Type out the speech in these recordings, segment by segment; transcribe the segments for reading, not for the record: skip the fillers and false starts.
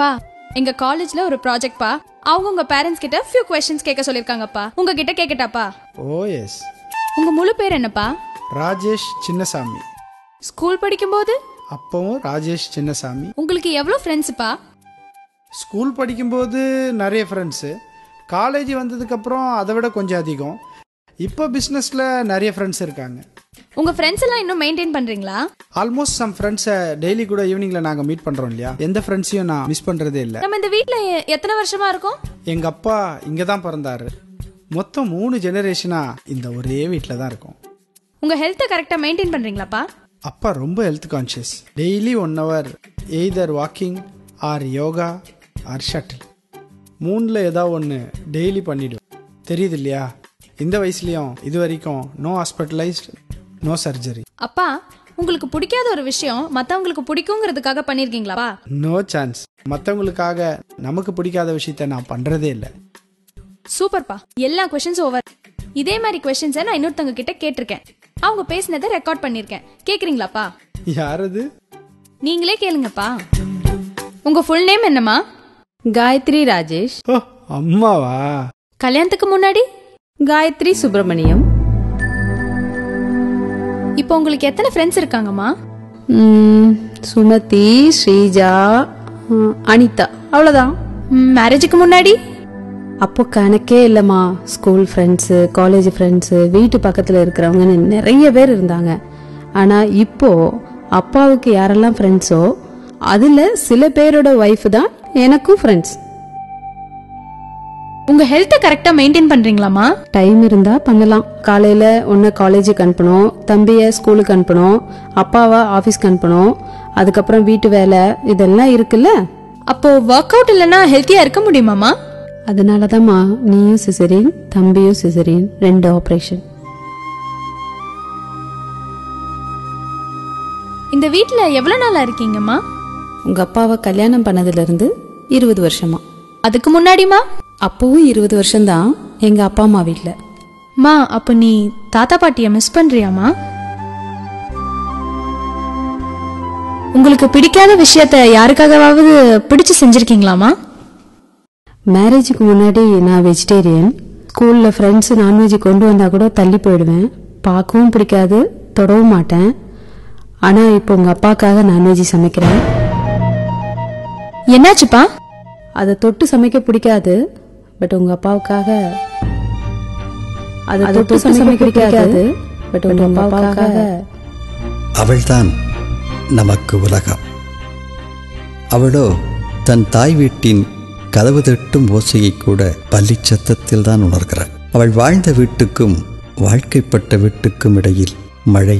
அப்பா எங்க காலேஜ்ல ஒரு ப்ராஜெக்ட் பா. அவங்க உங்க பேரண்ட்ஸ் கிட்ட few questions கேட்க சொல்லிருக்காங்கப்பா. உங்ககிட்ட கேக்கட்டாப்பா? ஓ எஸ். உங்க முழு பேர் என்னப்பா? ராஜேஷ் சின்னசாமி. ஸ்கூல் படிக்கும்போது அப்பவும் ராஜேஷ் சின்னசாமி. உங்களுக்கு எவ்வளவு ஃப்ரெண்ட்ஸ்ப்பா? ஸ்கூல் படிக்கும்போது நிறைய ஃப்ரெண்ட்ஸு, காலேஜ் வந்ததுக்கப்புறம் அதை விட கொஞ்சம் அதிகம். இப்போ பிஸ்னஸில் நிறைய ஃப்ரெண்ட்ஸ் இருக்காங்க. உங்கள் ஃப்ரெண்ட்ஸ் எல்லாம் இன்னும் மெயின்டைன் பண்ணுறீங்களா? ஆல்மோஸ்ட் சம் ஃப்ரெண்ட்ஸை டெய்லி கூட ஈவினிங்கில் நாங்கள் மீட் பண்ணுறோம் இல்லையா, எந்த ஃப்ரெண்ட்ஸையும் நான் மிஸ் பண்ணுறதே இல்லை. நம்ம இந்த வீட்டில் எத்தனை வருஷமா இருக்கோம்? எங்கள் அப்பா இங்கே தான் பிறந்தாரு. மொத்தம் 3 ஜெனரேஷனாக இந்த ஒரே வீட்டில் தான் இருக்கோம். உங்கள் ஹெல்த்தை கரெக்டாக மெயின்டைன் பண்ணுறீங்களாப்பா? அப்பா ரொம்ப health conscious. Daily 1 hour either walking or yoga or shuttle, 3ல் ஏதாவது ஒன்று டெய்லி பண்ணிவிடுவோம். தெரியுது இல்லையா, இந்த வயசுலேயும் இது வரைக்கும் நோ ஹாஸ்பிட்டலைஸ்ட், நோ சர்ஜரி. அப்பா உங்களுக்கு பிடிக்காத ஒரு விஷயம் மற்றவங்களுக்கு பிடிக்குங்கிறதுக்காக பண்ணியிருக்கீங்களா? No chance. மற்றவங்களுக்காக நமக்கு பிடிக்காத விஷயத்த நான் பண்ணுறதே இல்லை. சூப்பர்ப்பா, எல்லா கொஸ்டின்ஸும் ஓவர். இதே மாதிரி கொஸ்டின்ஸை நான் இன்னொருத்தவங்க கிட்ட கேட்டிருக்கேன். அவங்க பேசினதை ரெக்கார்ட் பண்ணியிருக்கேன். கேட்குறீங்களாப்பா? யாரது? நீங்களே கேளுங்கப்பா. உங்க ஃபுல் நேம் என்னம்மா? காயத்ரி ராஜேஷ். ஓ அம்மாவா? கல்யாணத்துக்கு முன்னாடி காயத்ரி சுப்பிரமணியம். இப்போ உங்களுக்கு எத்தனை ஃப்ரெண்ட்ஸ் இருக்காங்கம்மா? சுமதி, ஸ்ரீஜா, அனிதா, அவ்வளோதான். மேரேஜுக்கு முன்னாடி? அப்போ கணக்கே இல்லைம்மா. ஸ்கூல் ஃப்ரெண்ட்ஸு, காலேஜ் ஃப்ரெண்ட்ஸு, வீட்டு பக்கத்தில் இருக்கிறவங்கன்னு நிறைய பேர் இருந்தாங்க. ஆனால் இப்போ அப்பாவுக்கு யாரெல்லாம் ஃப்ரெண்ட்ஸோ அதில் சில பேரோட ஒய்ஃப் தான் எனக்கும் ஃப்ரெண்ட்ஸ். உங்க ஹெல்த்தை கரெக்டா மெயின்டைன் பண்றீங்களாமா? டைம் இருந்தா பண்ணலாம். காலையில ஒன்னு காலேஜுக்கு அனுப்பணும், தம்பிய ஸ்கூலுக்கு அனுப்பணும், அப்பாவை ஆபீஸ்க்கு அனுப்பணும், அதுக்கப்புறம் வீட்டு வேலை இதெல்லாம் இருக்குல்ல. அப்போ ஒர்க் அவுட் இல்லைன்னா ஹெல்த்தியா இருக்க முடியுமாமா? அதனாலதாம்மா நீயும் சிசரியன், தம்பியும் சிசரியன், 2 ஆபரேஷன். இந்த வீட்ல எவ்வளவு நாளா இருக்கீங்கம்மா? உங்க அப்பாவை கல்யாணம் பண்ணதுல இருந்து 20 வருஷமா. அதுக்கு முன்னாடிமா? அப்பவும் 20 வருஷம்தான் எங்க அப்பா அம்மா வீட்ல. மா, அப்ப நீ தாத்தா பாட்டிய மிஸ் பண்றியாமா? உங்களுக்கு பிடிக்காத விஷயத்த யாருக்காகவாவது பிடிச்சு செஞ்சிருக்கீங்களாமா? மேரேஜுக்கு முன்னாடி நான் வெஜிடேரியன். ஸ்கூல்ல ஃப்ரெண்ட்ஸ் நான்வெஜ் கொண்டு வந்தா கூட தள்ளி போயிடுவேன். பார்க்கவும் பிடிக்காது, தொடவும் மாட்டேன். ஆனா இப்போ உங்க அப்பாக்காக நான்வெஜ் சமைக்கிறேன். என்னாச்சுப்பா? அதை தொட்டு சமைக்க பிடிக்காது, பட் உங்க அப்பாவுக்காக அதை தொட்டு சமைக்க பிடிக்காது, பட் உங்க அப்பாவுக்காக. அவள்தான் நமக்கு உலகம். அவளோ தன் தாய் வீட்டின் கதவு தட்டும் ஓசையை கூட பள்ளி சத்தத்தில் தான் உணர்கிறாள். அவள் வாழ்ந்த வீட்டுக்கும் வாழ்க்கைப்பட்ட வீட்டுக்கும் இடையில் மழை,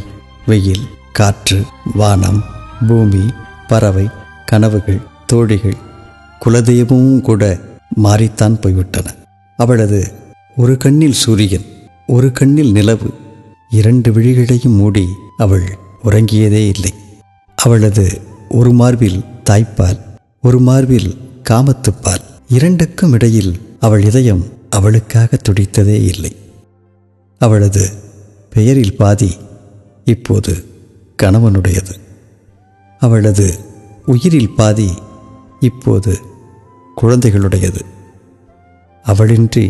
வெயில், காற்று, வானம், பூமி, பறவை, கனவுகள், தோழிகள், குலதெய்வமும் கூட மாறித்தான் போய்விட்டன. அவளது ஒரு கண்ணில் சூரியன், ஒரு கண்ணில் நிலவு, 2 விழிகளையும் மூடி அவள் உறங்கியதே இல்லை. அவளது ஒரு மார்பில் தாய்ப்பால், ஒரு மார்பில் காமத்துப்பால், 2க்கும் இடையில் அவள் இதயம் அவளுக்காக துடித்ததே இல்லை. அவளது பெயரில் பாதி இப்போது கணவனுடையது. அவளது உயிரில் பாதி இப்போது குழந்தைகளுடையது. அவளின்றி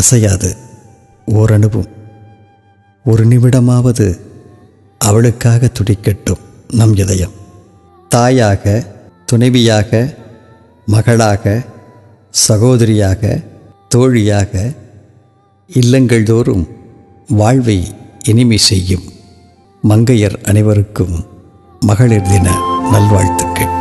அசையாது ஓரணுவும். ஒரு நிமிடமாவது அவளுக்காக துடிக்கட்டும் நம் இதயம். தாயாக, துணைவியாக, மகளாக, சகோதரியாக, தோழியாக இல்லங்கள் தோறும் வாழ்வை இனிமை செய்யும் மங்கையர் அனைவருக்கும் மகளிர் தின நல்வாழ்த்துக்கள்.